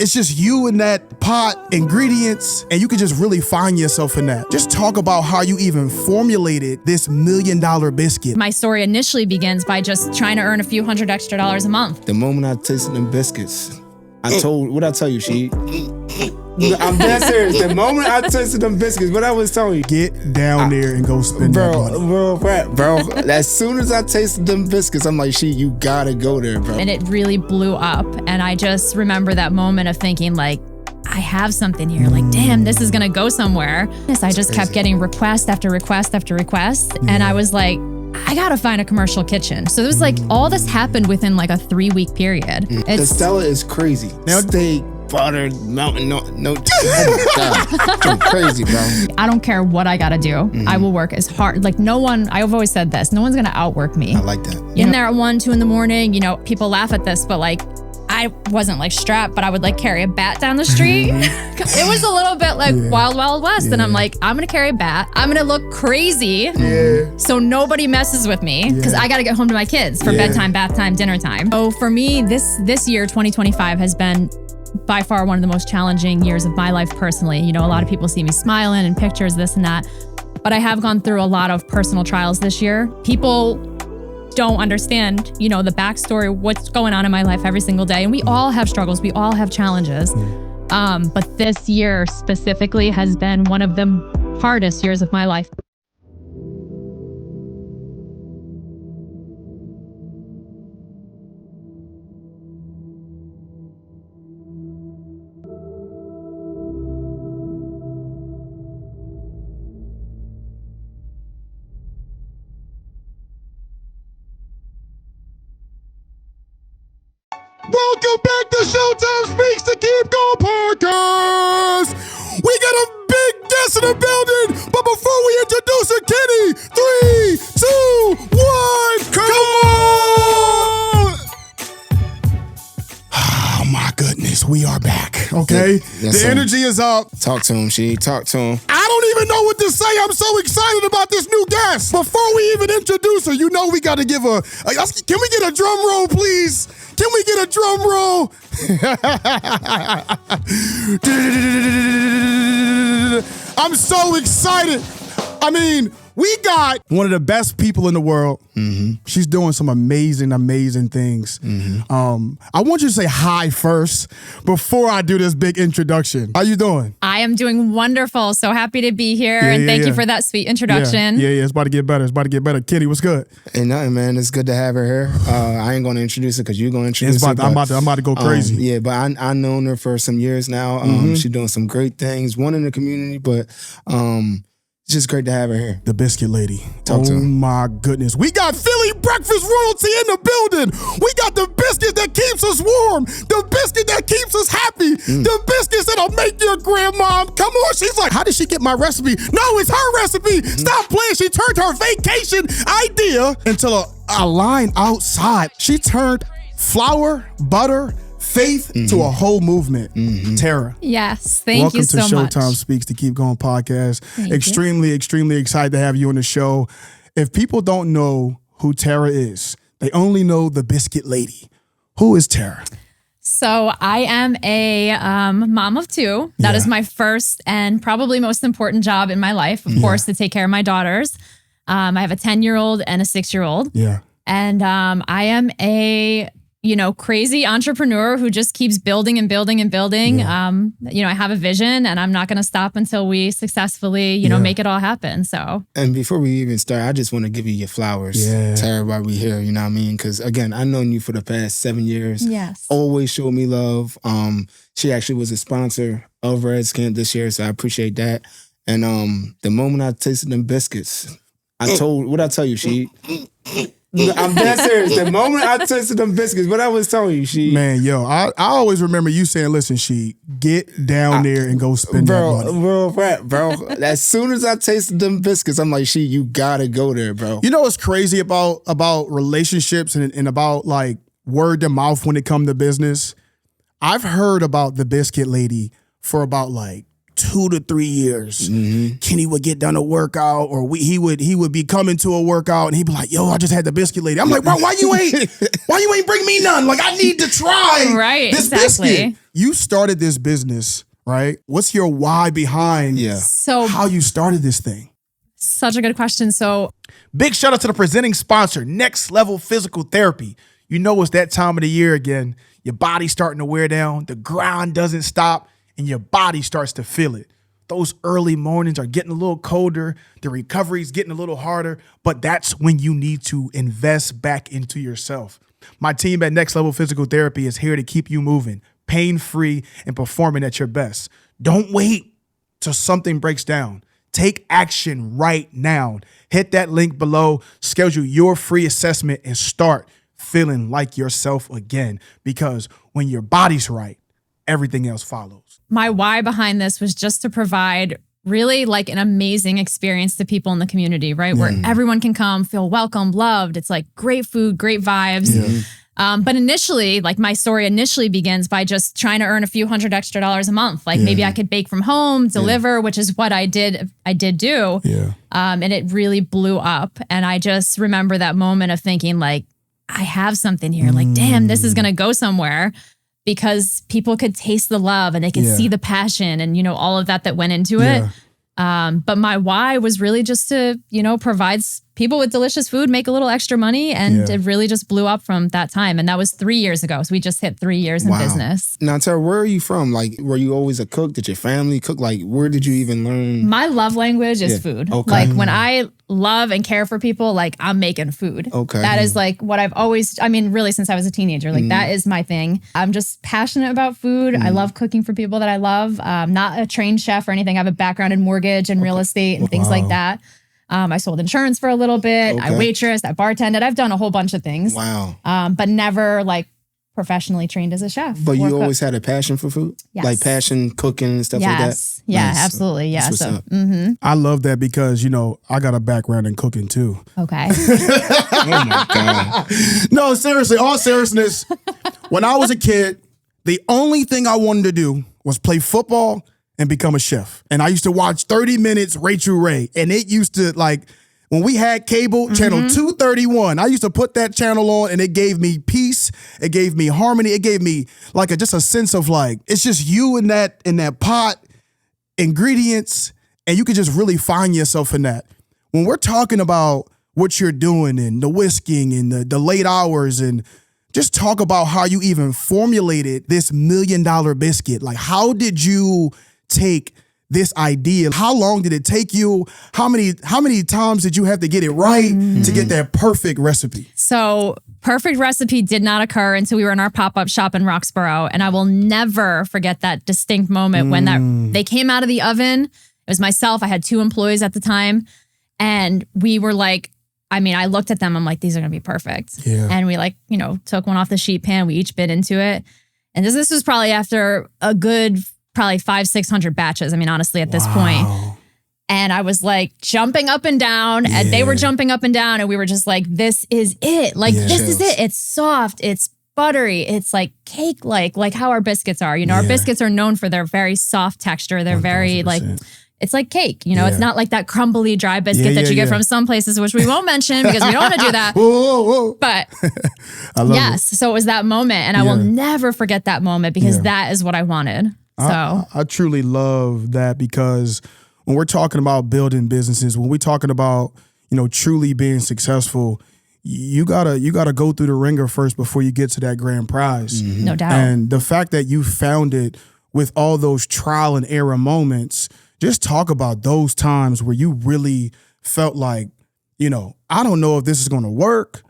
it's just you in that pot, ingredients, and you can just really find yourself in that. Just talk about how you even formulated this $1 million biscuit. My story initially begins by just trying to earn a few $100 extra a month. The moment I tasted them biscuits, what'd I tell you, She? I'm dead serious. The moment I tasted them biscuits, what I was telling you. Get down there and go spend that money. Bro, as soon as I tasted them biscuits, I'm like, She, you gotta go there, bro. And it really blew up. And I just remember that moment of thinking like, I have something here. Like, damn, this is gonna go somewhere. I just kept getting request after request after request. And I was like, I gotta find a commercial kitchen. So it was like, all this happened within like a 3-week period. The Stella is crazy. Now steak, butter, mountain, no, oh my God. Crazy, bro. I don't care what I gotta do. I will work as hard. Like I've always said this, no one's gonna outwork me. I like that. In there at 1, 2 in the morning, people laugh at this, but like, I wasn't like strapped, but I would like carry a bat down the street. It was a little bit like Wild Wild West. And I'm like, I'm gonna carry a bat. I'm gonna look crazy. So nobody messes with me because I gotta get home to my kids for bedtime, bath time, dinner time. So for me, this year, 2025 has been by far one of the most challenging years of my life personally. A lot of people see me smiling in pictures, this and that, but I have gone through a lot of personal trials this year. People don't understand, the backstory, what's going on in my life every single day. And we all have struggles. We all have challenges. But this year specifically has been one of the hardest years of my life. Welcome back to Showtime Speaks, the Keep Going podcast. We got a big guest in the building, but before we introduce her, Kenny, 3, 2, 1, come on! Oh my goodness, we are back, okay? The energy is up. Talk to him, She. Talk to him. I don't even know what to say. I'm so excited about this new guest. Before we even introduce her, we got to give her, can we get a drum roll, please? Can we get a drum roll? I'm so excited. We got one of the best people in the world. She's doing some amazing, amazing things. I want you to say hi first before I do this big introduction. How you doing? I am doing wonderful. So happy to be here. And thank you for that sweet introduction. Yeah, it's about to get better. It's about to get better. Kenny, what's good? Ain't nothing, man. It's good to have her here. I ain't going to introduce her because you're going to introduce her. I'm about to go crazy. But I've known her for some years now. She's doing some great things. One in the community, but it's just great to have her here. The Biscuit Lady. Talk to her. Oh my goodness. We got Philly breakfast royalty in the building. We got the biscuit that keeps us warm. The biscuit that keeps us happy. The biscuits that'll make your grandmom come on. She's like, how did she get my recipe? No, it's her recipe. Stop playing. She turned her vacation idea into a line outside. She turned flour, butter, faith to a whole movement. Tara. Yes, thank you so much. Welcome to Showtime Speaks, the Keep Going podcast. Extremely excited to have you on the show. If people don't know who Tara is, they only know the Biscuit Lady. Who is Tara? So I am a mom of 2. That is my first and probably most important job in my life, of course, to take care of my daughters. I have a 10-year-old and a 6-year-old. Yeah. And I am a crazy entrepreneur who just keeps building and building and building. I have a vision and I'm not going to stop until we successfully, make it all happen. So. And before we even start, I just want to give you your flowers, Tara, while we're here, you know what I mean? Because again, I've known you for the past 7 years. Yes. Always showed me love. She actually was a sponsor of Redskin this year, so I appreciate that. And the moment I tasted them biscuits, what'd I tell you, She? I'm dead serious. The moment I tasted them biscuits, what I was telling you, She. Man, I always remember you saying, listen, She, get down there and go spend that money. Bro. As soon as I tasted them biscuits, I'm like, She, you gotta go there, bro. You know what's crazy about relationships and about like word of mouth when it comes to business? I've heard about the Biscuit Lady for about like 2 to 3 years, Kenny would get done a workout, or he would be coming to a workout, and he'd be like, "Yo, I just had the Biscuit Lady." I'm like, "Bro, why you ain't bring me none? Like, I need to try this biscuit." You started this business, right? What's your why behind how you started this thing? Such a good question. So, big shout out to the presenting sponsor, Next Level Physical Therapy. You know it's that time of the year again. Your body's starting to wear down. The grind doesn't stop, and your body starts to feel it. Those early mornings are getting a little colder. The recovery's getting a little harder, but that's when you need to invest back into yourself. My team at Next Level Physical Therapy is here to keep you moving, pain-free, and performing at your best. Don't wait till something breaks down. Take action right now. Hit that link below, schedule your free assessment, and start feeling like yourself again. Because when your body's right, everything else follows. My why behind this was just to provide really like an amazing experience to people in the community, right? Where everyone can come, feel welcome, loved. It's like great food, great vibes. But initially, like my story initially begins by just trying to earn a few $100 extra a month. Like maybe I could bake from home, deliver, which is what I did do. And it really blew up. And I just remember that moment of thinking like, I have something here. Like, damn, this is going to go somewhere, because people could taste the love and they could see the passion and, you know, all of that went into it. But my why was really just to, you know, provide people with delicious food, make a little extra money. And it really just blew up from that time. And that was 3 years ago. So we just hit 3 years in business. Now, Tara, where are you from? Like, were you always a cook? Did your family cook? Like, where did you even learn? My love language is food. Okay. Like when I love and care for people, like I'm making food. Okay. That is like what I've always, I mean, really since I was a teenager, like that is my thing. I'm just passionate about food. I love cooking for people that I love. Not a trained chef or anything. I have a background in mortgage and real estate and things like that. I sold insurance for a little bit. I waitressed, I bartended. I've done a whole bunch of things. Wow. But never like professionally trained as a chef. But you always had a passion for food? Yes. Like passion, cooking and stuff like that? Yeah, Nice. absolutely. Yeah. That's So, what's I love that because, you know, I got a background in cooking too. okay. Oh my God. No, seriously, all seriousness. When I was a kid, the only thing I wanted to do was play football and become a chef. And I used to watch 30 Minutes Rachel Ray. And it used to, like, when we had cable, channel 231, I used to put that channel on and it gave me peace. It gave me harmony. It gave me like just a sense of like, it's just you in that pot, ingredients, and you could just really find yourself in that. When we're talking about what you're doing and the whisking and the late hours, and just talk about how you even formulated this $1 million biscuit. Like, how did you take this idea? How long did it take you? How many times did you have to get it right to get that perfect recipe? So perfect recipe did not occur until we were in our pop-up shop in Roxborough. And I will never forget that distinct moment when they came out of the oven. It was myself. I had 2 employees at the time. And we were like, I mean, I looked at them. I'm like, these are going to be perfect. Yeah. And we like, you know, took one off the sheet pan. We each bit into it. And this was probably after a good, probably 500-600 batches. I mean, honestly, at this point. And I was like jumping up and down and they were jumping up and down. And we were just like, this is it. Like, this is it. It's soft. It's buttery. It's like cake-like how our biscuits are. You know, our biscuits are known for their very soft texture. They're 100%. Very like, it's like cake. You know, it's not like that crumbly dry biscuit that you get from some places, which we won't mention because we don't want to do that. Whoa. But I love it. So it was that moment. And I will never forget that moment because that is what I wanted. So I truly love that, because when we're talking about building businesses, when we're talking about, you know, truly being successful, you gotta go through the ringer first before you get to that grand prize. No doubt. And the fact that you found it with all those trial and error moments, just talk about those times where you really felt like, you know, I don't know if this is gonna work.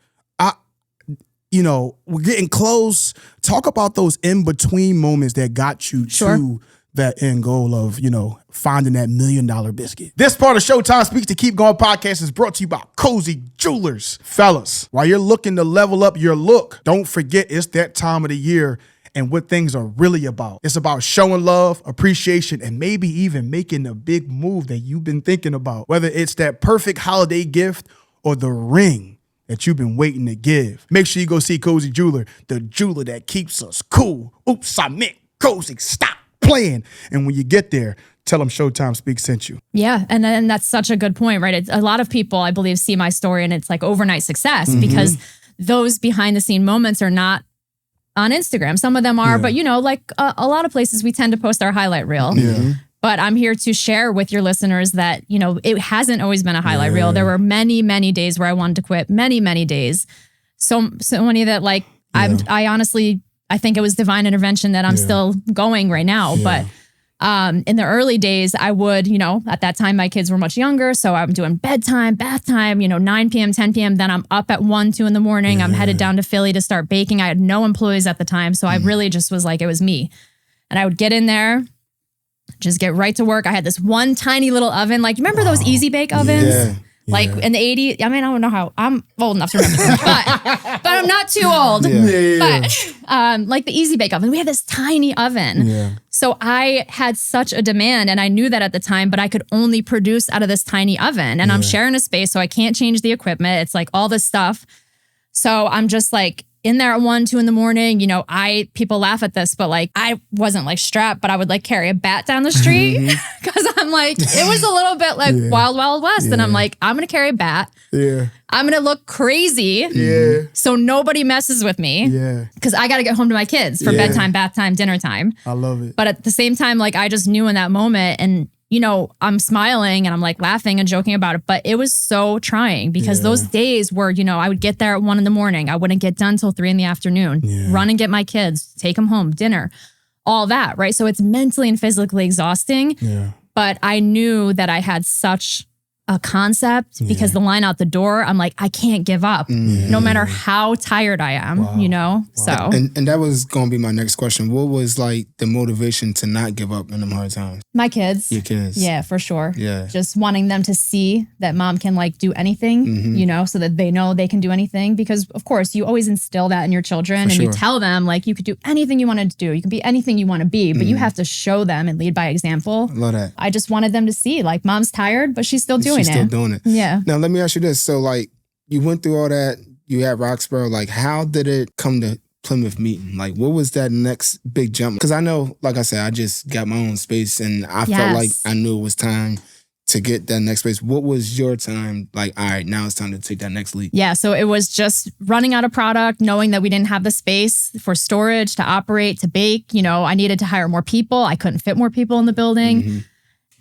You know, we're getting close. Talk about those in-between moments that got you to that end goal of, you know, finding that $1 million biscuit. This part of Showtime Speaks to Keep Going podcast is brought to you by Cozy Jewelers. Fellas, while you're looking to level up your look, don't forget it's that time of the year and what things are really about. It's about showing love, appreciation, and maybe even making a big move that you've been thinking about. Whether it's that perfect holiday gift or the ring that you've been waiting to give. Make sure you go see Cozy Jeweler, the jeweler that keeps us cool. Oops, I meant cozy. Stop. playing. And when you get there, tell them Showtime Speaks sent you. Yeah. And then that's such a good point, right? A lot of people, I believe, see my story and it's like overnight success because those behind the scene moments are not on Instagram. Some of them are, but like a lot of places we tend to post our highlight reel. But I'm here to share with your listeners that, it hasn't always been a highlight reel. There were many, many days where I wanted to quit, many, many days. So many that like, I honestly, I think it was divine intervention that I'm still going right now. But in the early days, I would, at that time, my kids were much younger. So I'm doing bedtime, bath time, 9 p.m., 10 p.m. Then I'm up at 1, 2 in the morning. I'm headed down to Philly to start baking. I had no employees at the time. So I really just was like, it was me. And I would get in there, just get right to work. I had this one tiny little oven. Like, you remember those Easy Bake ovens? Like in the 80s, I mean, I don't know how, I'm old enough to remember them, but I'm not too old. But like the Easy Bake oven, we had this tiny oven. So I had such a demand and I knew that at the time, but I could only produce out of this tiny oven and I'm sharing a space, so I can't change the equipment. It's like all this stuff. So I'm just like in there at 1, 2 in the morning, people laugh at this, but like I wasn't like strapped, but I would like carry a bat down the street because I'm like, it was a little bit like Wild Wild West. And I'm like, I'm going to carry a bat. I'm going to look crazy. So nobody messes with me. Because I got to get home to my kids for bedtime, bath time, dinner time. I love it. But at the same time, like I just knew in that moment and I'm smiling and I'm like laughing and joking about it, but it was so trying because those days were, I would get there at 1 in the morning. I wouldn't get done till 3 in the afternoon, run and get my kids, take them home, dinner, all that. Right. So it's mentally and physically exhausting, but I knew that I had such a concept because the line out the door, I'm like, I can't give up no matter how tired I am, so. And that was going to be my next question. What was like the motivation to not give up in them hard times? My kids. Your kids. Yeah, for sure. Yeah. Just wanting them to see that mom can like do anything, so that they know they can do anything. Because of course you always instill that in your children you tell them like you could do anything you wanted to do. You can be anything you want to be, but you have to show them and lead by example. I love that. I just wanted them to see like mom's tired, but she's still doing it. She's still doing it. Yeah. Now let me ask you this. So like you went through all that, you had Roxborough, like how did it come to Plymouth meeting? Like what was that next big jump? Because I know, like I said, I just got my own space and I felt like I knew it was time to get that next space. What was your time? Like, all right, now it's time to take that next leap. Yeah. So it was just running out of product, knowing that we didn't have the space for storage, to operate, to bake. I needed to hire more people. I couldn't fit more people in the building.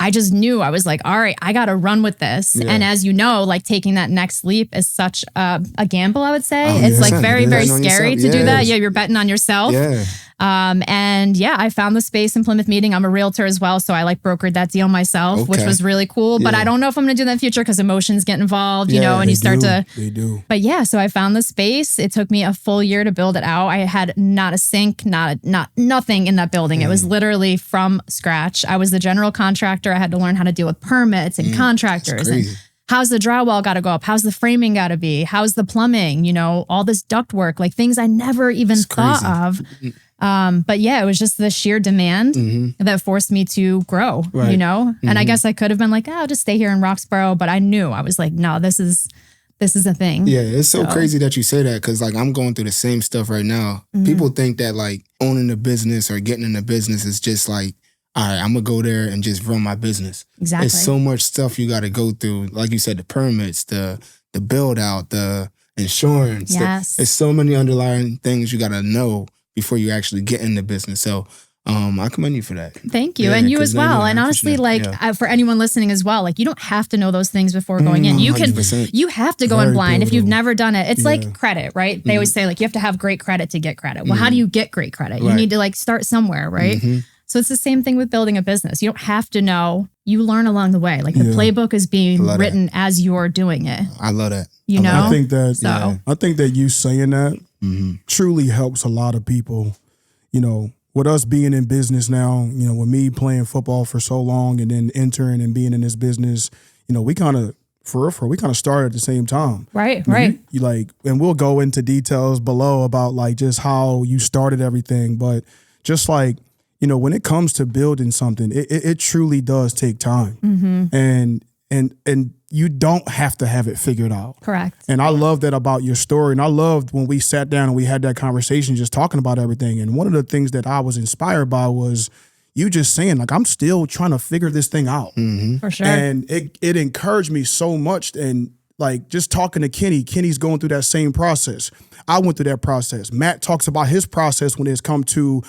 I just knew, I was like, all right, I got to run with this. And as you know, like taking that next leap is such a gamble, I would say. It's like very, very scary to do that. Yeah, you're betting on yourself. And I found the space in Plymouth meeting. I'm a realtor as well. So I like brokered that deal myself, which was really cool. But I don't know if I'm going to do that in the future because emotions get involved, and you start to. They do. But so I found the space. It took me a full year to build it out. I had not a sink, nothing in that building. It was literally from scratch. I was the general contractor. I had to learn how to deal with permits and contractors and how's the drywall got to go up? How's the framing got to be? How's the plumbing? All this duct work, like things I never even thought of. But it was just the sheer demand that forced me to grow, and I guess I could have been like, I'll just stay here in Roxborough. But I knew, I was like, no, this is a thing. Yeah, it's so crazy that you say that because like I'm going through the same stuff right now. People think that like owning a business or getting in a business is just like, all right, I'm going to go there and just run my business. Exactly. There's so much stuff you got to go through. Like you said, the permits, the build out, the insurance. Yes. There's so many underlying things you got to know before you actually get in the business. So I commend you for that. Thank you. And you as well. And honestly, like for anyone listening as well, like you don't have to know those things before going in. You 100%. You have to go in blind if you've never done it. It's like credit, right? They always say like you have to have great credit to get credit. Well, how do you get great credit? You need to like start somewhere, right? So it's the same thing with building a business. You don't have to know. You learn along the way. Like the playbook is being written as you're doing it. I love that. I think that I think that you saying that truly helps a lot of people. With us being in business now, with me playing football for so long and then entering and being in this business, we kind of we kind of started at the same time. Right. You like, and we'll go into details below about like just how you started everything, but just like, when it comes to building something, it truly does take time. And you don't have to have it figured out. Correct. And I love that about your story. And I loved when we sat down and we had that conversation just talking about everything. And one of the things that I was inspired by was, you just saying, like, I'm still trying to figure this thing out. For sure. And it encouraged me so much. And like just talking to Kenny's going through that same process. I went through that process. Matt talks about his process when it's come to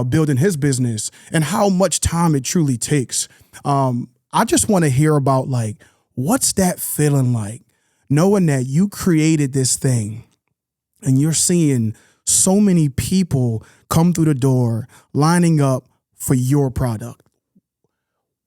building his business and how much time it truly takes. I just want to hear about like, what's that feeling like, knowing that you created this thing and you're seeing so many people come through the door lining up for your product.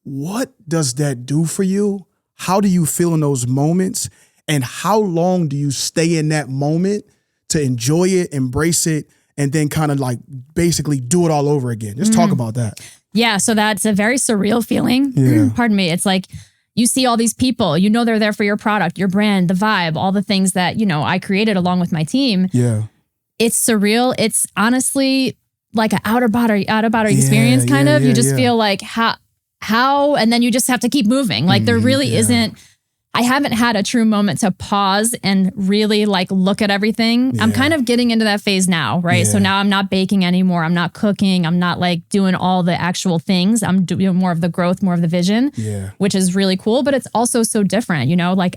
What does that do for you? How do you feel in those moments? And how long do you stay in that moment to enjoy it, embrace it, and then kind of like basically do it all over again? Just talk about that. Yeah, so that's a very surreal feeling. Yeah. Pardon me. It's like you see all these people, you know they're there for your product, your brand, the vibe, all the things that, you know, I created along with my team. Yeah. It's surreal. It's honestly like an out of body experience kind of. You just feel like how, and then you just have to keep moving. Like there really isn't, I haven't had a true moment to pause and really like look at everything. I'm kind of getting into that phase now, right? So now I'm not baking anymore. I'm not cooking. I'm not like doing all the actual things. I'm doing more of the growth, more of the vision, which is really cool. But it's also so different, you know, like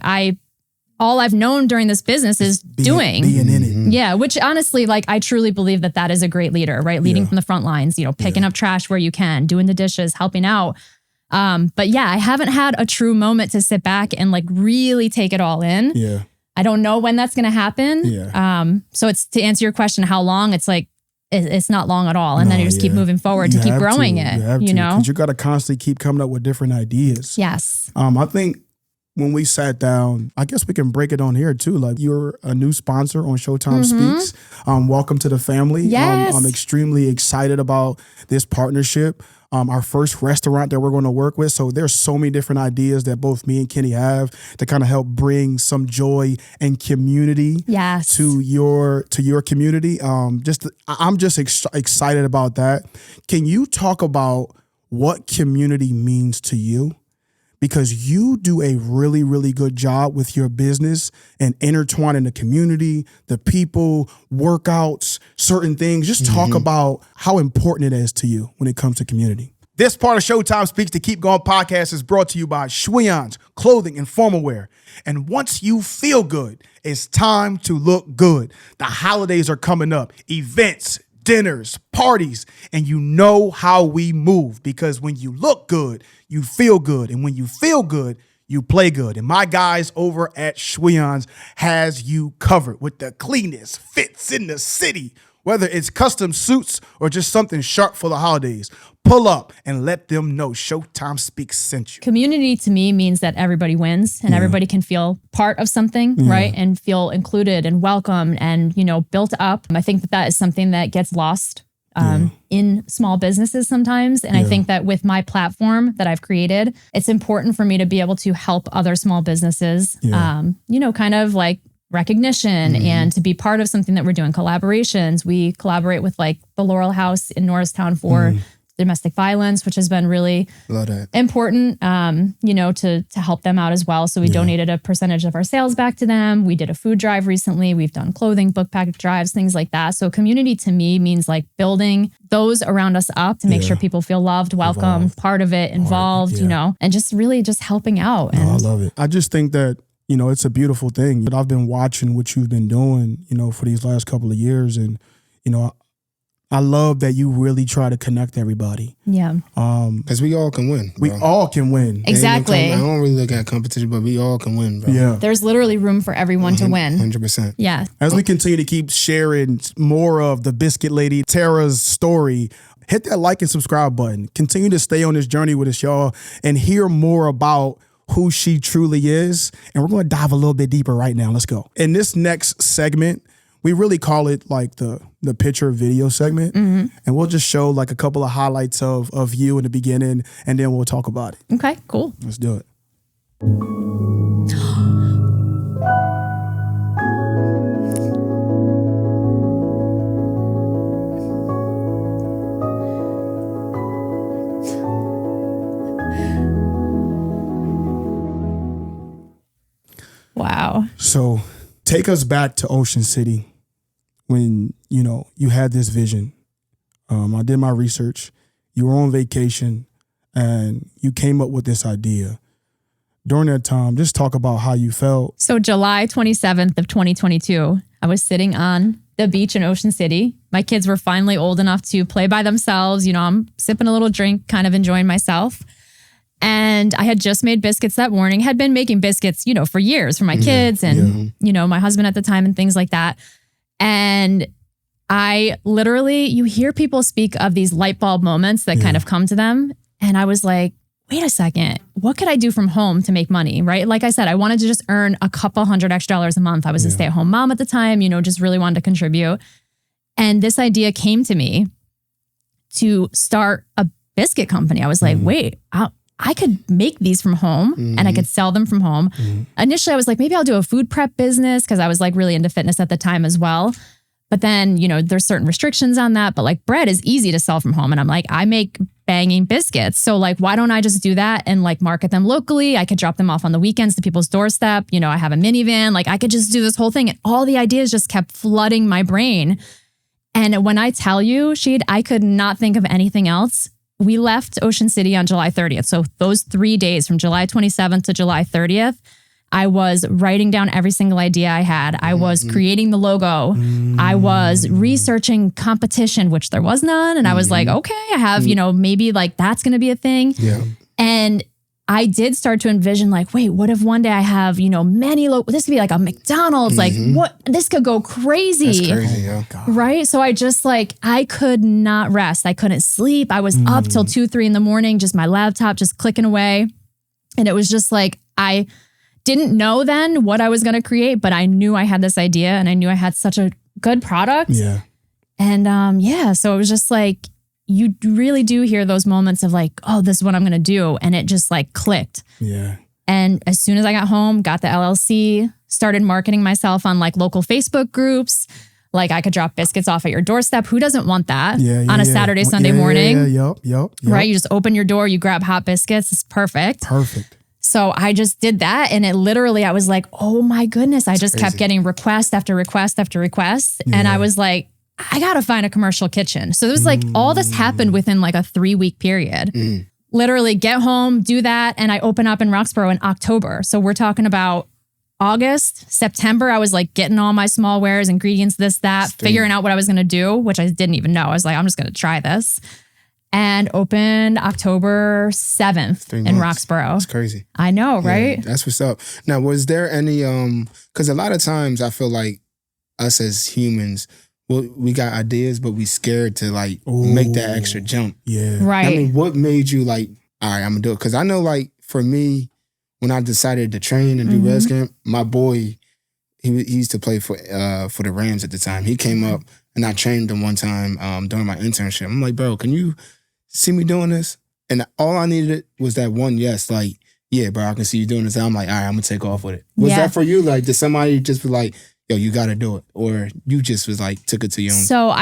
all I've known during this business is doing. Being in it. Yeah, which honestly, like I truly believe that is a great leader, right? Leading from the front lines, you know, picking up trash where you can, doing the dishes, helping out. But yeah, I haven't had a true moment to sit back and like really take it all in. Yeah. I don't know when that's going to happen. Yeah. So it's to answer your question, how long? It's like, it's not long at all. And then you just keep moving forward to keep growing it, you know? Because you got to constantly keep coming up with different ideas. Yes. I think when we sat down, I guess we can break it on here too. Like you're a new sponsor on Showtime Speaks. Welcome to the family. Yes. I'm extremely excited about this partnership. Our first restaurant that we're going to work with. So there's so many different ideas that both me and Kenny have to kind of help bring some joy and community to your community. I'm just excited about that. Can you talk about what community means to you? Because you do a really, really good job with your business and intertwining the community, the people, workouts, certain things. Just talk about how important it is to you when it comes to community. This part of Showtime Speaks, the Keep Going podcast, is brought to you by Shwion's Clothing and Formal Wear. And once you feel good, it's time to look good. The holidays are coming up, events, dinners, parties, and you know how we move, because when you look good, you feel good. And when you feel good, you play good. And my guys over at Shwion's has you covered with the cleanest fits in the city. Whether it's custom suits or just something sharp for the holidays, pull up and let them know Showtime Speaks sent you. Community to me means that everybody wins and everybody can feel part of something, right? And feel included and welcome and, you know, built up. I think that is something that gets lost in small businesses sometimes. And I think that with my platform that I've created, it's important for me to be able to help other small businesses, you know, kind of like recognition and to be part of something that we're doing. Collaborations. We collaborate with like the Laurel House in Norristown for domestic violence, which has been really important, you know, to help them out as well. So we donated a percentage of our sales back to them. We did a food drive recently. We've done clothing, book package drives, things like that. So community to me means like building those around us up to make sure people feel loved, welcome, part of it, involved, you know, and just really just helping out. And I love it. I just think that, you know, it's a beautiful thing. But I've been watching what you've been doing, you know, for these last couple of years. And, you know, I love that you really try to connect everybody. Yeah. Because we all can win. We all can win. Exactly. I don't really look at competition, but we all can win, bro. Yeah. There's literally room for everyone to win. 100%. Yeah. As we continue to keep sharing more of the Biscuit Lady, Tara's story, hit that like and subscribe button. Continue to stay on this journey with us, y'all, and hear more about who she truly is. And we're going to dive a little bit deeper right now. Let's go. In this next segment, we really call it like the picture video segment. And we'll just show like a couple of highlights of you in the beginning, and then we'll talk about it. Okay, cool. Let's do it. Wow. So take us back to Ocean City when, you know, you had this vision. I did my research. you were on vacation and you came up with this idea. During that time, just talk about how you felt. So July 27th of 2022, I was sitting on the beach in Ocean City. My kids were finally old enough to play by themselves. You know, I'm sipping a little drink, kind of enjoying myself. And I had just made biscuits that morning, had been making biscuits, you know, for years for my kids and, you know, my husband at the time and things like that. And I literally, you hear people speak of these light bulb moments that kind of come to them. And I was like, wait a second, what could I do from home to make money, right? Like I said, I wanted to just earn a couple $100 extra a month. I was a stay-at-home mom at the time, you know, just really wanted to contribute. And this idea came to me to start a biscuit company. I was like, wait, I could make these from home and I could sell them from home. Initially, I was like, maybe I'll do a food prep business because I was like really into fitness at the time as well. But then, you know, there's certain restrictions on that, but like bread is easy to sell from home. And I'm like, I make banging biscuits. So like, why don't I just do that and like market them locally? I could drop them off on the weekends to people's doorstep. You know, I have a minivan, like I could just do this whole thing. And all the ideas just kept flooding my brain. And when I tell you, Rasheed, I could not think of anything else. We left Ocean City on July 30th. So those 3 days from July 27th to July 30th, I was writing down every single idea I had. I was creating the logo. I was researching competition, which there was none. And I was like, okay, I have, you know, maybe like that's going to be a thing. Yeah. And I did start to envision like, wait, what if one day I have, you know, this could be like a McDonald's, like what, this could go crazy. That's crazy, yeah. Right? So I just like, I could not rest. I couldn't sleep. I was up till 2, 3 in the morning, just my laptop, just clicking away. And it was just like, I didn't know then what I was going to create, but I knew I had this idea and I knew I had such a good product. Yeah. And so it was just like, you really do hear those moments of like, oh, this is what I'm going to do. And it just like clicked. Yeah. And as soon as I got home, got the LLC, started marketing myself on like local Facebook groups. Like I could drop biscuits off at your doorstep. Who doesn't want that on a Saturday, Sunday morning? Yep. Right? You just open your door, you grab hot biscuits. It's perfect. So I just did that. And it literally, I was like, oh my goodness. I just kept getting request after request after request. Yeah. And I was like, I got to find a commercial kitchen. So it was like all this happened within like a 3-week period. Literally get home, do that. And I open up in Roxborough in October. So we're talking about August, September. I was like getting all my small wares, ingredients, this, that, figuring out what I was going to do, which I didn't even know. I was like, I'm just going to try this. And opened October 7th in Roxborough. That's crazy. I know, right? Yeah, that's what's up. Now, was there any, because a lot of times I feel like us as humans, well, we got ideas, but we scared to like make that extra jump. Yeah. Right. I mean, what made you like, all right, I'm going to do it? Because I know like for me, when I decided to train and do res camp, my boy, he used to play for the Rams at the time. He came up and I trained him one time during my internship. I'm like, bro, can you see me doing this? And all I needed was that one yes, like, yeah, bro, I can see you doing this. And I'm like, all right, I'm going to take off with it. Was that for you? Like, did somebody just be like, yo, you got to do it? Or you just was like, took it to your own? So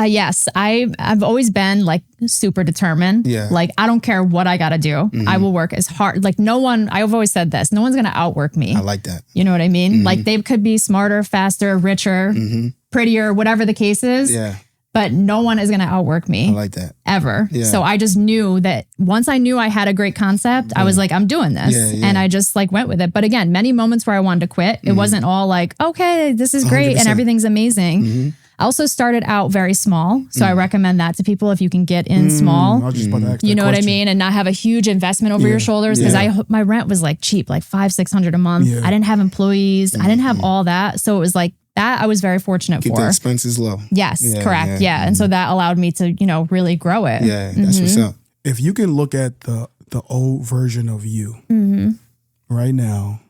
yes, I've always been like super determined. Yeah. Like, I don't care what I got to do. I will work as hard. Like I've always said this, no one's going to outwork me. I like that. You know what I mean? Like they could be smarter, faster, richer, prettier, whatever the case is. Yeah. But no one is going to outwork me. I like that. Ever. Yeah. So I just knew that once I knew I had a great concept, I was like, I'm doing this. Yeah. And I just like went with it. But again, many moments where I wanted to quit, it wasn't all like, okay, this is great 100%. And everything's amazing. I also started out very small. So I recommend that to people if you can get in small. I was just about to ask you know that what I mean? And not have a huge investment over your shoulders. Because my rent was like cheap, like $500-$600 a month. Yeah. I didn't have employees. I didn't have all that. So it was like, that I was very fortunate Keep for. the expenses low. Yes, correct. Yeah. And so that allowed me to, really grow it. Yeah, that's what's up. If you can look at the old version of you right now,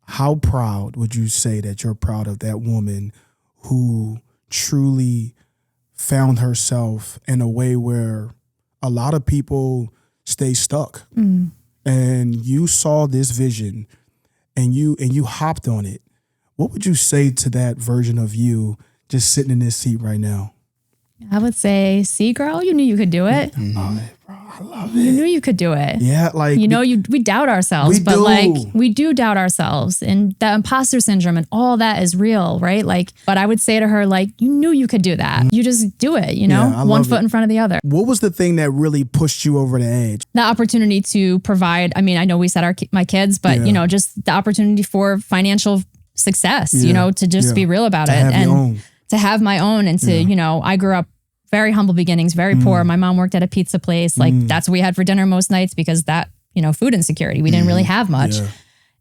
how proud would you say that you're proud of that woman who truly found herself in a way where a lot of people stay stuck? And you saw this vision and you hopped on it. What would you say to that version of you just sitting in this seat right now? I would say, see, girl, you knew you could do it. All right, bro. I love it. You knew you could do it. Yeah, like we doubt ourselves, we but do. like we do doubt ourselves, and that imposter syndrome and all that is real, right? Like, but I would say to her, like, you knew you could do that. You just do it, you know, one foot in front of the other. What was the thing that really pushed you over the edge? The opportunity to provide. I mean, I know we said my kids, but you know, just the opportunity for financial success. You know, to just be real about it and to have my own, and to you know, I grew up very humble beginnings, very poor. My mom worked at a pizza place. Like that's what we had for dinner most nights because that, you know, food insecurity. We didn't really have much. Yeah.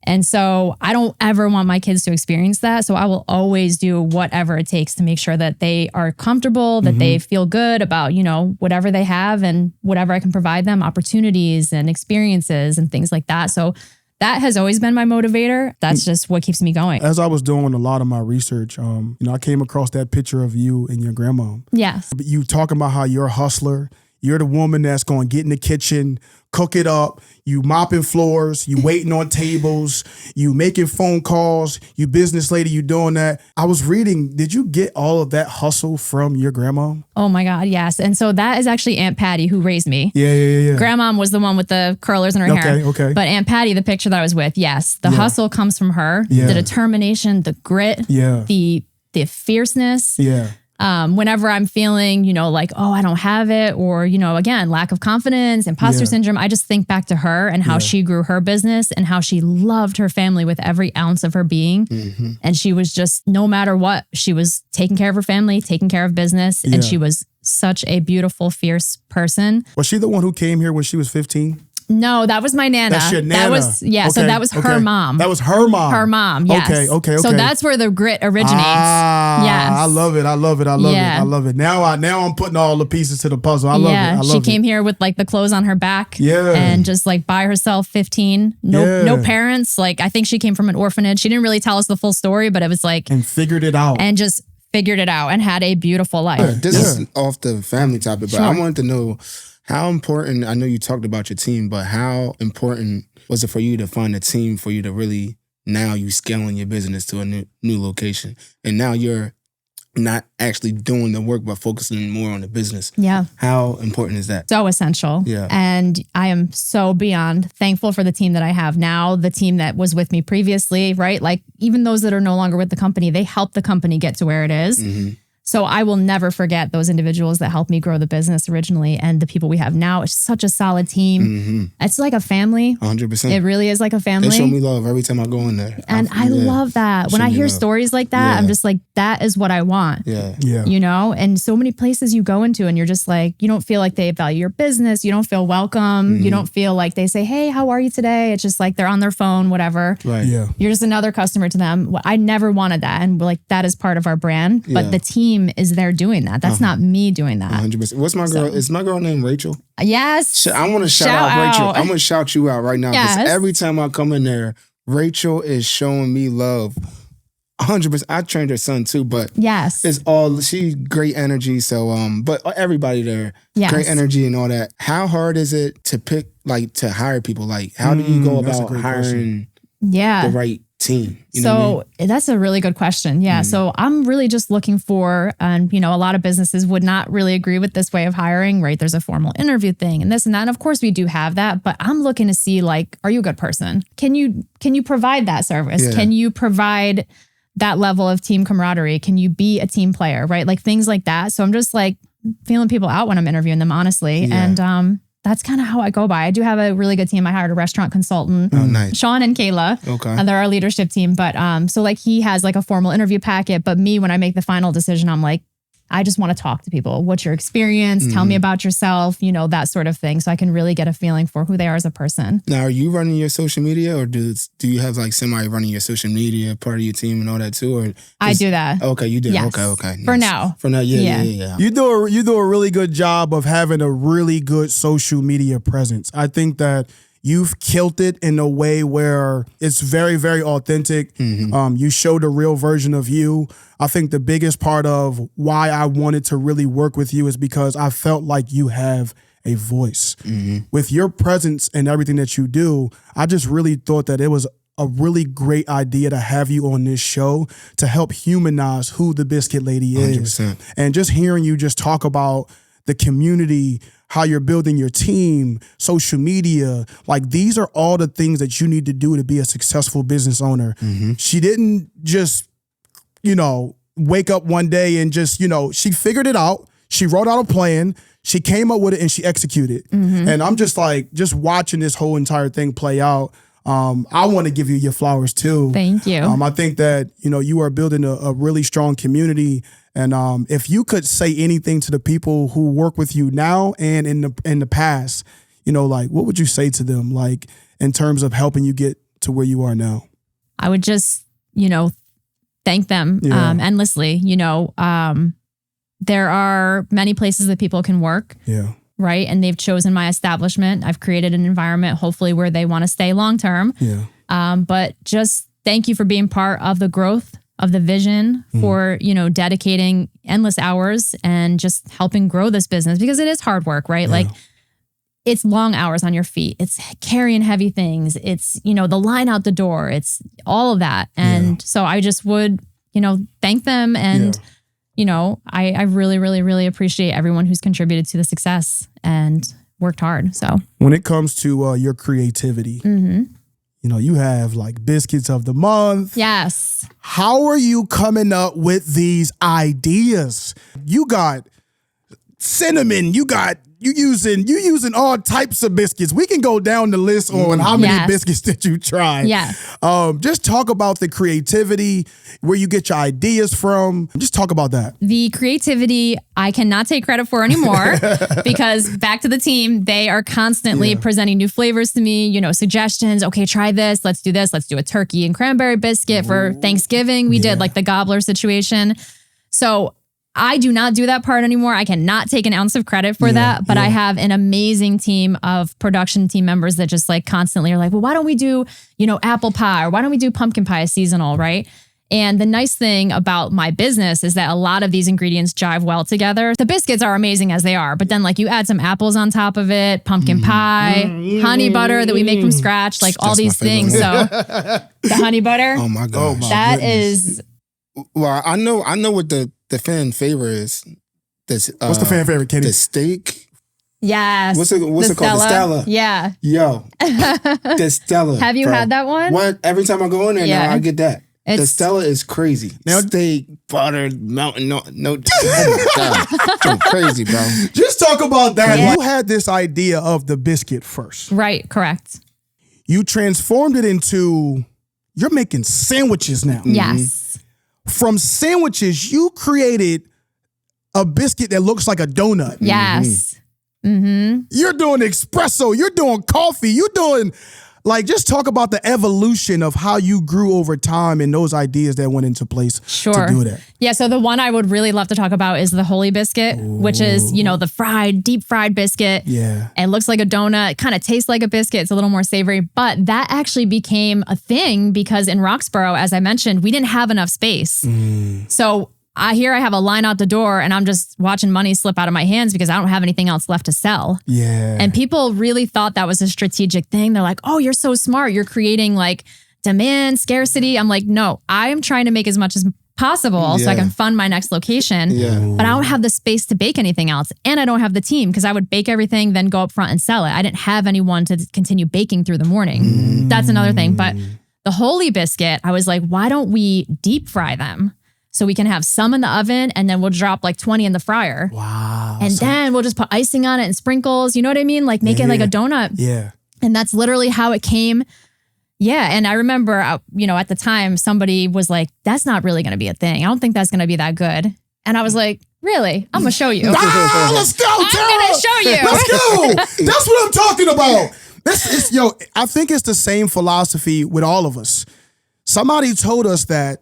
And so I don't ever want my kids to experience that. So I will always do whatever it takes to make sure that they are comfortable, that they feel good about, you know, whatever they have and whatever I can provide them, opportunities and experiences and things like that. So that has always been my motivator. That's just what keeps me going. As I was doing a lot of my research, you know, I came across that picture of you and your grandma. Yes. You talking about how you're a hustler. You're the woman that's going to get in the kitchen, cook it up. You mopping floors. You waiting on tables. You making phone calls. You business lady. You doing that. I was reading. Did you get all of that hustle from your grandma? Oh my God, yes. And so that is actually Aunt Patty who raised me. Yeah. Grandma was the one with the curlers in her hair. Okay. But Aunt Patty, the picture that I was with, yes, the hustle comes from her. Yeah. The determination, the grit. Yeah. The fierceness. Yeah. Whenever I'm feeling, you know, like, oh, I don't have it, or, you know, again, lack of confidence, imposter syndrome, I just think back to her and how she grew her business and how she loved her family with every ounce of her being. And she was just, no matter what, she was taking care of her family, taking care of business. And she was such a beautiful, fierce person. Was she the one who came here when she was 15? No, that was my Nana. That's your Nana. That was, so that was her mom. That was her mom. Her mom, yes. Okay. So that's where the grit originates. Yes. I love it. I love it. Now I'm putting all the pieces to the puzzle. I love it. She came here with like the clothes on her back. Yeah. And just like by herself, 15. No parents. Like I think she came from an orphanage. She didn't really tell us the full story, but it was like. And figured it out. And just figured it out and had a beautiful life. This is off the family topic, but I wanted to know, how important, I know you talked about your team, but how important was it for you to find a team for you to really, now you scaling your business to a new location, and now you're not actually doing the work but focusing more on the business? Yeah. How important is that? So essential. Yeah. And I am so beyond thankful for the team that I have now, the team that was with me previously, right? Like even those that are no longer with the company, they helped the company get to where it is. So I will never forget those individuals that helped me grow the business originally, and the people we have now. It's such a solid team. It's like a family. 100%. It really is like a family. They show me love every time I go in there. And I love that. When I hear stories like that, I'm just like, that is what I want. Yeah. You know, and so many places you go into and you're just like, you don't feel like they value your business. You don't feel welcome. You don't feel like they say, hey, how are you today? It's just like they're on their phone, whatever. Right. Yeah. You're just another customer to them. I never wanted that. And like, that is part of our brand. But the team is there doing that. That's not me doing that. 100%. What's my girl? Is my girl named Rachel? Yes. I want to shout out Rachel. I'm going to shout you out right now. Because every time I come in there, Rachel is showing me love. 100%. I trained her son too, but it's all, she's great energy. So, but everybody there, great energy and all that. How hard is it to pick, like, to hire people? Like, how do you go about hiring the right team? You know what I mean? That's a really good question. Yeah. So I'm really just looking for, and you know, a lot of businesses would not really agree with this way of hiring, right? There's a formal interview thing and this and that. And of course we do have that, but I'm looking to see, like, are you a good person? Can you provide that service? Yeah. Can you provide that level of team camaraderie? Can you be a team player, right? Like things like that. So I'm just like feeling people out when I'm interviewing them, honestly. Yeah. And, that's kind of how I go by. I do have a really good team. I hired a restaurant consultant, Sean and Kayla. Okay. And they're our leadership team. But so like he has like a formal interview packet. But me, when I make the final decision, I'm like, I just want to talk to people. What's your experience? Tell me about yourself, you know, that sort of thing. So I can really get a feeling for who they are as a person. Now, are you running your social media, or do you have like somebody running your social media, part of your team and all that too? Or I do that. Okay, you do. Yes. Okay. For now. Yeah. You do a really good job of having a really good social media presence. I think that you've killed it in a way where it's very, very authentic. You show the real version of you. I think the biggest part of why I wanted to really work with you is because I felt like you have a voice. With your presence and everything that you do, I just really thought that it was a really great idea to have you on this show to help humanize who the Biscuit Lady is. 100%. And just hearing you just talk about the community, how you're building your team, social media. Like, these are all the things that you need to do to be a successful business owner. She didn't just, wake up one day and just, she figured it out. She wrote out a plan. She came up with it and she executed. And I'm just watching this whole entire thing play out. I want to give you your flowers too. Thank you. I think that, you are building a really strong community. And if you could say anything to the people who work with you now and in the past, what would you say to them, like, in terms of helping you get to where you are now? I would just, thank them endlessly. There are many places that people can work. Yeah. Right. And they've chosen my establishment. I've created an environment, hopefully, where they want to stay long term. Yeah. But just thank you for being part of the growth of the vision, for, dedicating endless hours and just helping grow this business, because it is hard work, right? Yeah. Like, it's long hours on your feet. It's carrying heavy things. It's, the line out the door. It's all of that. And so I just would, thank them. And, I really, really, really appreciate everyone who's contributed to the success and worked hard. So when it comes to your creativity, you have like Biscuits of the Month. Yes. How are you coming up with these ideas? You got cinnamon, you using all types of biscuits. We can go down the list on how many biscuits that you tried. Yeah. Just talk about the creativity, where you get your ideas from. Just talk about that. The creativity I cannot take credit for anymore because back to the team, they are constantly presenting new flavors to me, suggestions. Okay, try this. Let's do this. Let's do a turkey and cranberry biscuit for Thanksgiving. We did like the gobbler situation. So I do not do that part anymore. I cannot take an ounce of credit for that, but I have an amazing team of production team members that just like constantly are like, well, why don't we do, apple pie, or why don't we do pumpkin pie seasonal, right? And the nice thing about my business is that a lot of these ingredients jive well together. The biscuits are amazing as they are, but then like you add some apples on top of it, pumpkin pie, honey butter that we make from scratch, like all these things. So the honey butter. Oh my gosh. That is. Well, I know what the fan favorite is. This, what's the fan favorite, Kenny? The steak. Yes. What's it called? The Stella. Yeah. Yo. The Stella. Have you had that one? Every time I go in there now, I get that. The Stella is crazy. Now, steak, butter, mountain, no. Oh my God. Crazy, bro. Just talk about that. Yeah. You had this idea of the biscuit first. Right, correct. You transformed it into, you're making sandwiches now. Yes. From sandwiches, you created a biscuit that looks like a donut. Yes. You're doing espresso. You're doing coffee. You're doing, just talk about the evolution of how you grew over time and those ideas that went into place to do that. Yeah, so the one I would really love to talk about is the Holy Biscuit, which is, the deep fried biscuit. Yeah. It looks like a donut. It kind of tastes like a biscuit. It's a little more savory. But that actually became a thing because in Roxborough, as I mentioned, we didn't have enough space. So I have a line out the door and I'm just watching money slip out of my hands because I don't have anything else left to sell. Yeah. And people really thought that was a strategic thing. They're like, oh, you're so smart. You're creating like demand, scarcity. I'm like, no, I'm trying to make as much as possible so I can fund my next location. Yeah. But I don't have the space to bake anything else. And I don't have the team because I would bake everything, then go up front and sell it. I didn't have anyone to continue baking through the morning. That's another thing. But the Holy Biscuit, I was like, why don't we deep fry them? So we can have some in the oven and then we'll drop like 20 in the fryer. Wow. And then we'll just put icing on it and sprinkles. You know what I mean? Like make it like a donut. Yeah. And that's literally how it came. Yeah. And I remember, at the time somebody was like, that's not really going to be a thing. I don't think that's going to be that good. And I was like, really? I'm going to show you. Let's go, Tara. I'm going to show you. Let's go. That's what I'm talking about. I think it's the same philosophy with all of us. Somebody told us that,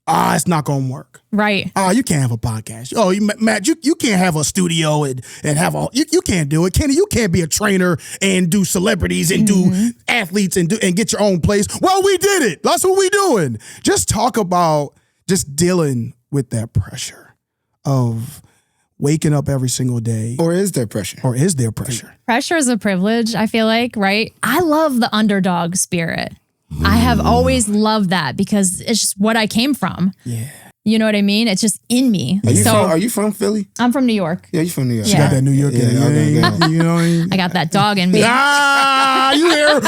it's not going to work. Right. You can't have a podcast. Matt, you can't have a studio and have you can't do it. Kenny, you can't be a trainer and do celebrities and do athletes and get your own place. Well, we did it. That's what we doing. Just talk about just dealing with that pressure of waking up every single day. Or is there pressure? Pressure is a privilege, I feel like, right? I love the underdog spirit. I have always loved that because it's just what I came from. Yeah. You know what I mean? It's just in me. Are you from Philly? I'm from New York. Yeah, you from New York. She got that New York. Yeah, You know what I mean? I got that dog in me. You hear?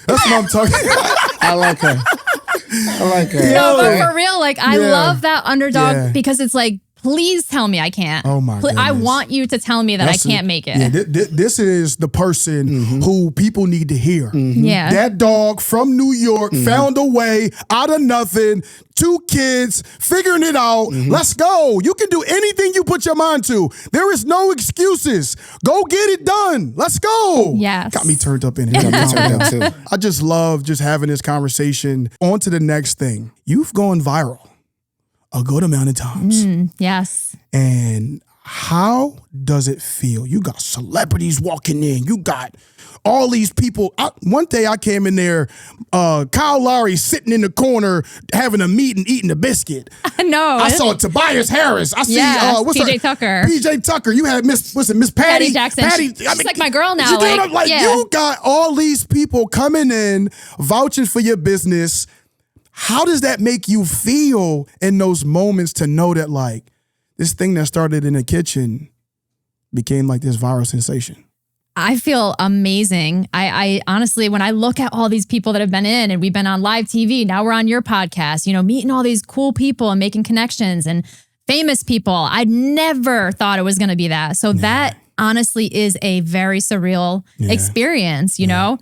That's what I'm talking about. I like her. No, but for real, like I Yeah. love that underdog Yeah. because it's like, please tell me I can't. Oh my I goodness. want you to tell me that I can't make it. Yeah, this is the person who people need to hear. Yeah. That dog from New York found a way out of nothing, 2 kids, figuring it out. Let's go. You can do anything you put your mind to. There is no excuses. Go get it done. Let's go. Yes. Got me turned up in here. I just love just having this conversation. On to the next thing. You've gone viral a good amount of times. Yes. And how does it feel? You got celebrities walking in. You got all these people. One day I came in there, Kyle Lowry sitting in the corner having a meeting, eating a biscuit. No. I saw Tobias Harris. I see PJ Tucker. PJ Tucker. You had Miss Patty Jackson. She's like my girl now. You got all these people coming in, vouching for your business. How does that make you feel in those moments to know that like this thing that started in the kitchen became like this viral sensation? I feel amazing. I honestly, when I look at all these people that have been in and we've been on live TV, now we're on your podcast, meeting all these cool people and making connections and famous people. I never thought it was going to be that. So that honestly is a very surreal experience, you know?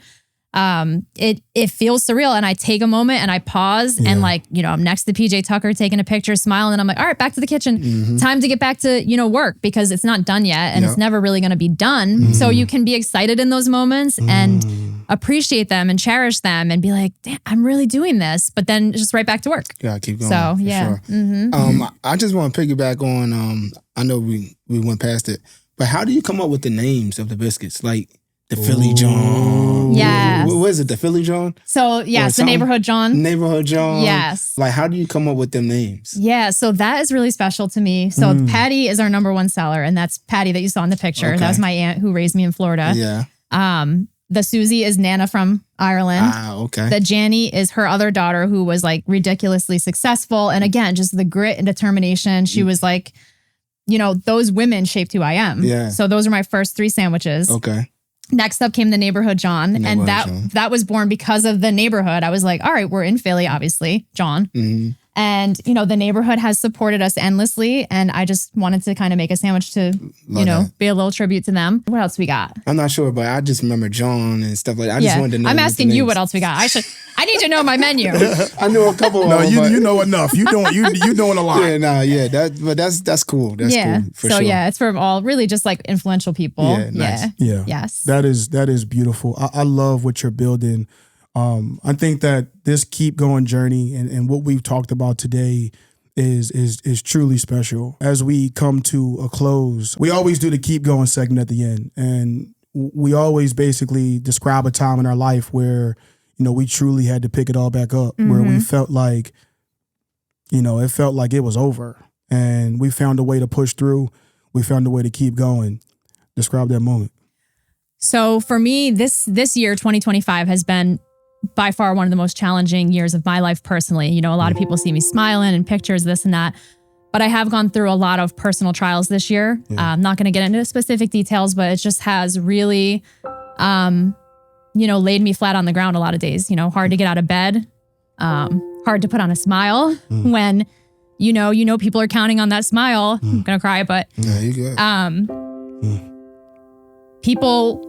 It feels surreal, and I take a moment and I pause and I'm next to PJ Tucker taking a picture, smiling, and I'm like, all right, back to the kitchen. Time to get back to, work because it's not done yet and it's never really going to be done. So you can be excited in those moments and appreciate them and cherish them and be like, damn, I'm really doing this, but then just right back to work. Yeah, keep going. So yeah. Sure. I just want to piggyback on, I know we went past it, but how do you come up with the names of the biscuits? Like, the Philly John. Yes. What is it? The Philly John? So, yes, the Neighborhood John. Neighborhood John. Yes. Like, how do you come up with them names? Yeah, so that is really special to me. So Patty is our #1 seller, and that's Patty that you saw in the picture. Okay. That was my aunt who raised me in Florida. Yeah. The Susie is Nana from Ireland. Ah, okay. The Janny is her other daughter who was like ridiculously successful. And again, just the grit and determination. She was like, those women shaped who I am. Yeah. So those are my first 3 sandwiches. Okay. Next up came the Neighborhood John. And that was born because of the neighborhood. I was like, all right, we're in Philly, obviously, John. And, the neighborhood has supported us endlessly. And I just wanted to kind of make a sandwich to, be a little tribute to them. What else we got? I'm not sure, but I just remember John and stuff like that. I just wanted to know. I'm asking you what else we got. I need to know my menu. I know a couple of them. No, you know enough. You doing a lot. That's cool. That's cool. For sure. It's for all really just like influential people. Yeah, nice. Yeah. Yes. That is beautiful. I love what you're building. I think that this keep going journey and what we've talked about today is truly special. As we come to a close, we always do the keep going segment at the end. And we always basically describe a time in our life where, we truly had to pick it all back up, where we felt like, it felt like it was over. And we found a way to push through. We found a way to keep going. Describe that moment. So for me, this year, 2025, has been by far one of the most challenging years of my life personally. A lot of people see me smiling and pictures, this and that. But I have gone through a lot of personal trials this year. I'm not going to get into specific details, but it just has really, laid me flat on the ground a lot of days. Hard to get out of bed, hard to put on a smile when, people are counting on that smile. I'm going to cry, but you good. People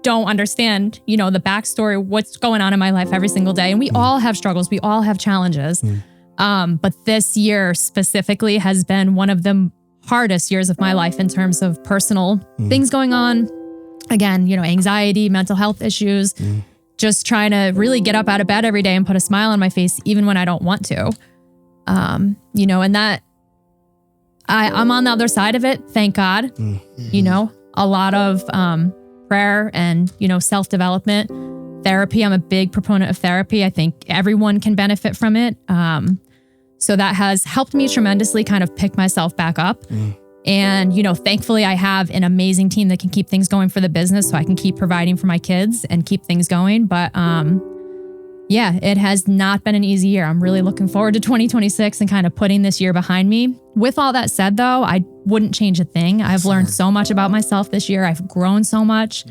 don't understand, the backstory, what's going on in my life every single day. And we all have struggles. We all have challenges. But this year specifically has been one of the hardest years of my life in terms of personal things going on. Again, anxiety, mental health issues, just trying to really get up out of bed every day and put a smile on my face, even when I don't want to. And that I'm on the other side of it. Thank God, a lot of, prayer and, self-development, therapy. I'm a big proponent of therapy. I think everyone can benefit from it. So that has helped me tremendously kind of pick myself back up. And, thankfully I have an amazing team that can keep things going for the business so I can keep providing for my kids and keep things going. But Yeah, it has not been an easy year. I'm really looking forward to 2026 and kind of putting this year behind me. With all that said, though, I wouldn't change a thing. I've learned so much about myself this year. I've grown so much.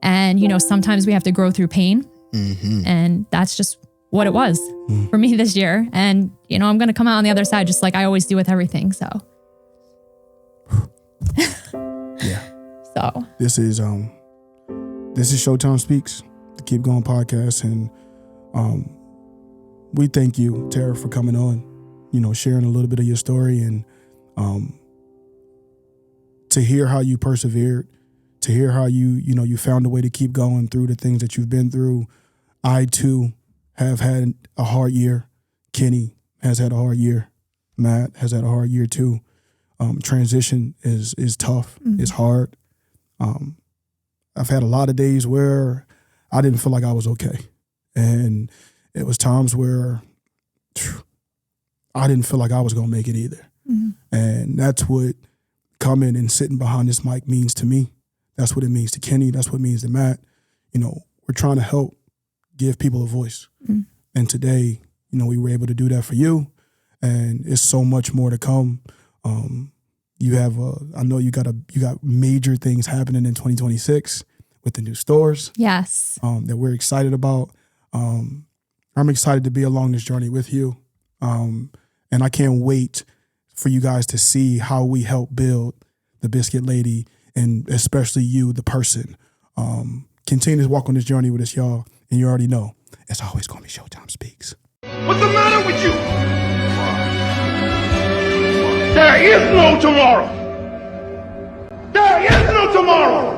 And, you know, sometimes we have to grow through pain. And that's just what it was for me this year. And, you know, I'm going to come out on the other side just like I always do with everything. So. Yeah. So. This is Showtime Speaks, the Keep Going podcast. And we thank you, Tara, for coming on, you know, sharing a little bit of your story and to hear how you persevered, to hear how you found a way to keep going through the things that you've been through. I, too, have had a hard year. Kenny has had a hard year. Matt has had a hard year, too. Transition is tough. It's hard. I've had a lot of days where I didn't feel like I was okay. And it was times where I didn't feel like I was going to make it either. And that's what coming and sitting behind this mic means to me. That's what it means to Kenny. That's what it means to Matt. You know, we're trying to help give people a voice. And today, you know, we were able to do that for you. And it's so much more to come. You have I know you got major things happening in 2026 with the new stores. Yes. That we're excited about. I'm excited to be along this journey with you. And I can't wait for you guys to see how we help build the Biscuit Lady and especially you, the person. Continue to walk on this journey with us, y'all. And you already know, it's always going to be Showtime Speaks. What's the matter with you? There is no tomorrow. There is no tomorrow.